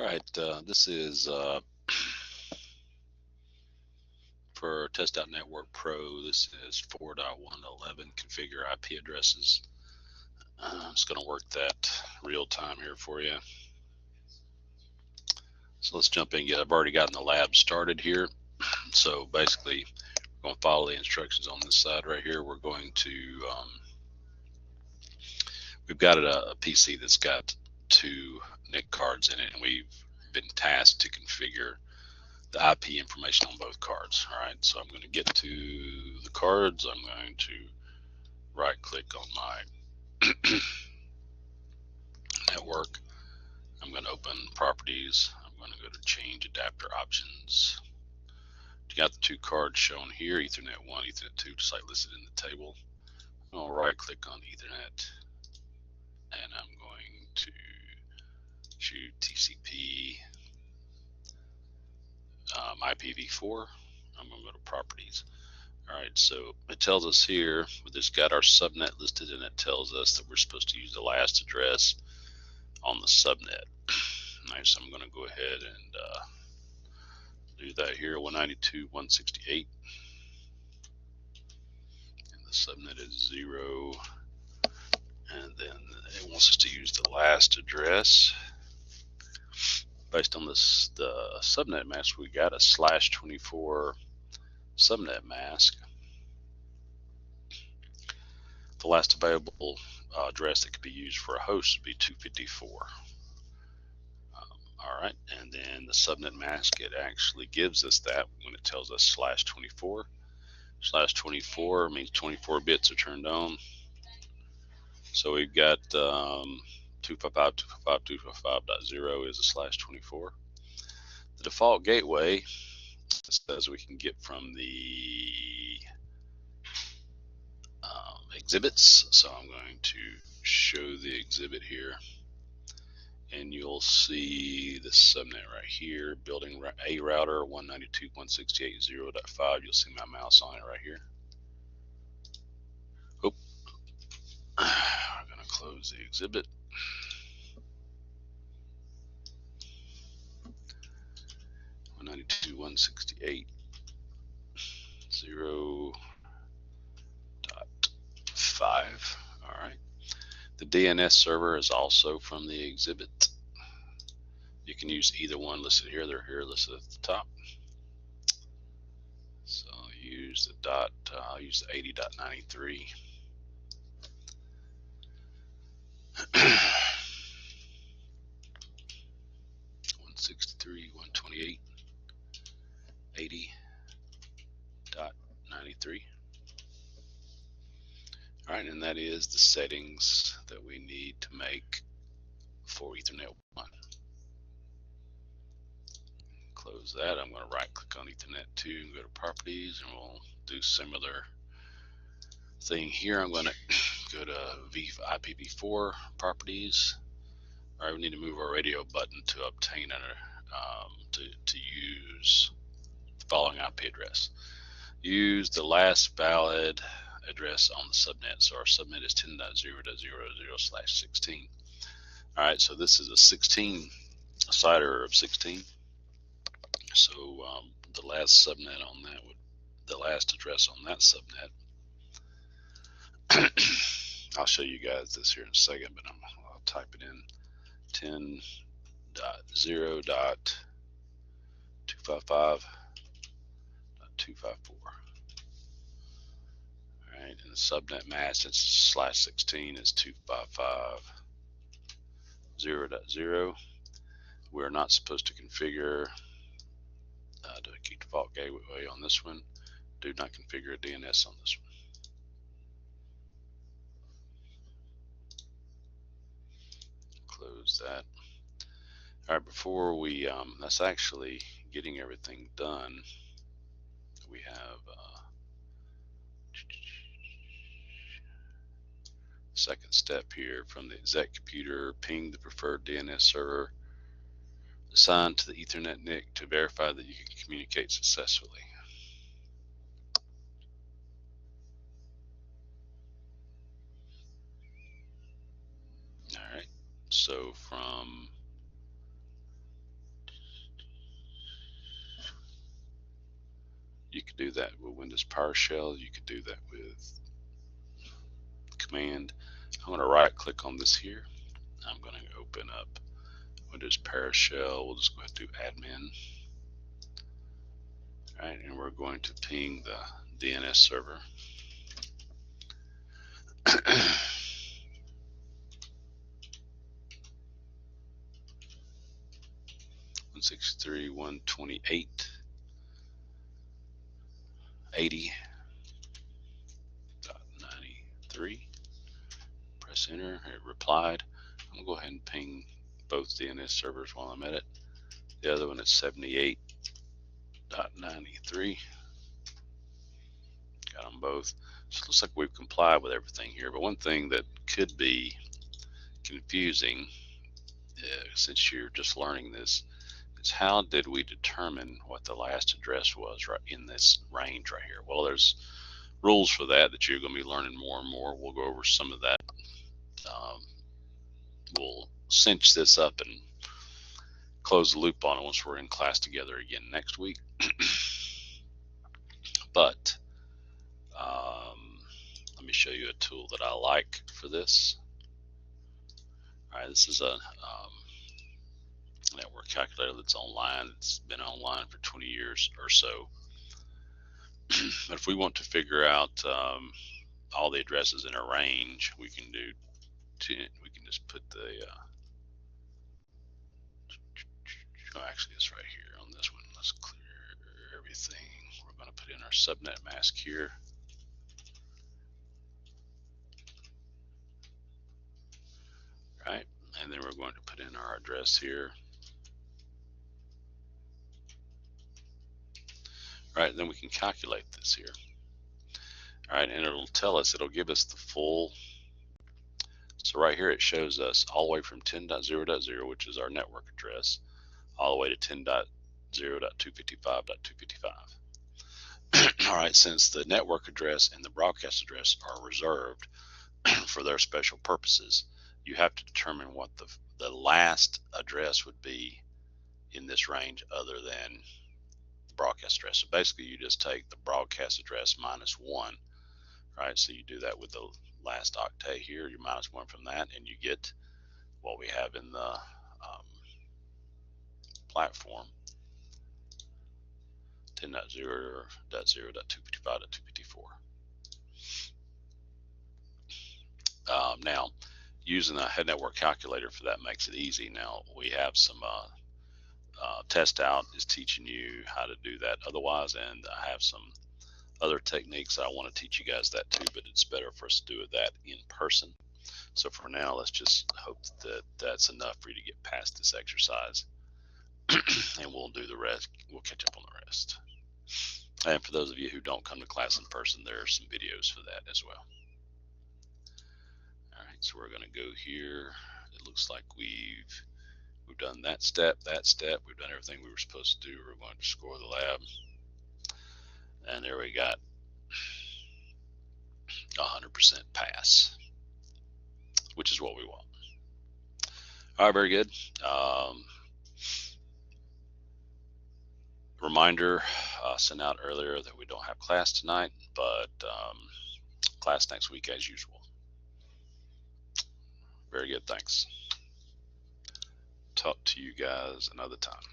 right, this is for Test.Network Pro. This is 4.1.11 configure IP addresses. I'm just going to work that real time here for you. So let's jump in. I've already gotten the lab started here. So basically, we're going to follow the instructions on this side right here. We're going to, we've got a PC that's got 2 NIC cards in it, and we've been tasked to configure the IP information on both cards. All right, so I'm going to get to the cards. I'm going to right click on my network. I'm going to open properties. I'm going to go to change adapter options. You got the 2 cards shown here, Ethernet 1, Ethernet 2, just like listed in the table. I'm going to right click on Ethernet, and I'm going to choose TCP IPv4. I'm going to go to properties. All right, so it tells us here, we just got our subnet listed, and it tells us that we're supposed to use the last address on the subnet. All right, so I'm going to go ahead and do that here, 192.168, and the subnet is 0, and then it wants us to use the last address. Based on this, the subnet mask, we got a /24 subnet mask. The last available address that could be used for a host would be 254. All right, and then the subnet mask, it actually gives us that when it tells us /24. /24 means 24 bits are turned on. So we've got 255.255.255.0 is a /24. The default gateway says we can get from the exhibits. So I'm going to show the exhibit here, and you'll see the subnet right here, building a router 192.168.0.5. You'll see my mouse on it right here. Oh, I'm going to close the exhibit. .5. All right. The DNS server is also from the exhibit. You can use either one listed here. They're here listed at the top. So I'll use the I'll use the 80.93. 163.128. 80.93. All right, and that is the settings that we need to make for Ethernet 1. Close that. I'm going to right click on Ethernet 2 and go to properties, and we'll do similar thing here. I'm going to go to IPv4 properties. All right, we need to move our radio button to obtain to use the following IP address. Use the last valid address on the subnet. So our subnet is 10.0.0.0/16. All right, so this is a 16, a CIDR of 16. So the last subnet on that the last address on that subnet. I'll show you guys this here in a second, but I'll type it in: 10.0.255.254. All right, and the subnet mask, it's /16, is 255.0.0. We're not supposed to configure the default gateway on this one. Do not configure a DNS on this one. Close that. All right, before we, that's actually getting everything done. We have second step here: from the exec computer, ping the preferred DNS server assigned to the Ethernet NIC to verify that you can communicate successfully. All right, so from You could do that with Windows PowerShell. You could do that with Command. I'm going to right click on this here. I'm going to open up Windows PowerShell. We'll just go ahead and do admin. All right, and we're going to ping the DNS server. 163.128.80.93. Press enter. It replied. I'm going to go ahead and ping both DNS servers while I'm at it. The other one is 78.93. Got them both. So it looks like we've complied with everything here. But one thing that could be confusing, since you're just learning this, is how did we determine what the last address was right in this range right here? Well, there's rules for that you're going to be learning more and more. We'll go over some of that. We'll cinch this up and close the loop on it once we're in class together again next week. But let me show you a tool that I like for this. All right, this is a network calculator that's online. It's been online for 20 years or so. But if we want to figure out all the addresses in a range, we can do. We can just put the. Actually, it's right here on this one. Let's clear everything. We're going to put in our subnet mask here. Right, and then we're going to put in our address here. Right, then we can calculate this here. All right, and it'll tell us, it'll give us the full. So right here it shows us all the way from 10.0.0, which is our network address, all the way to 10.0.255.255. All right, since the network address and the broadcast address are reserved for their special purposes, you have to determine what the last address would be in this range other than the broadcast address. So basically you just take the broadcast address minus 1, right? So you do that with the last octet here, you minus 1 from that, and you get what we have in the platform, 10.0.0.255.254. Now, using a head network calculator for that makes it easy. Now, we have some test out is teaching you how to do that otherwise, and I have some other techniques I want to teach you guys that too, but it's better for us to do that in person. So for now, let's just hope that that's enough for you to get past this exercise, and we'll do the rest. We'll catch up on the rest. And for those of you who don't come to class in person, there are some videos for that as well. All right, so we're going to go here. It looks like we've done that step, we've done everything we were supposed to do. We're going to score the lab, and there we got 100% pass, which is what we want. All right, very good. Reminder sent out earlier that we don't have class tonight, but class next week as usual. Very good, thanks. Talk to you guys another time.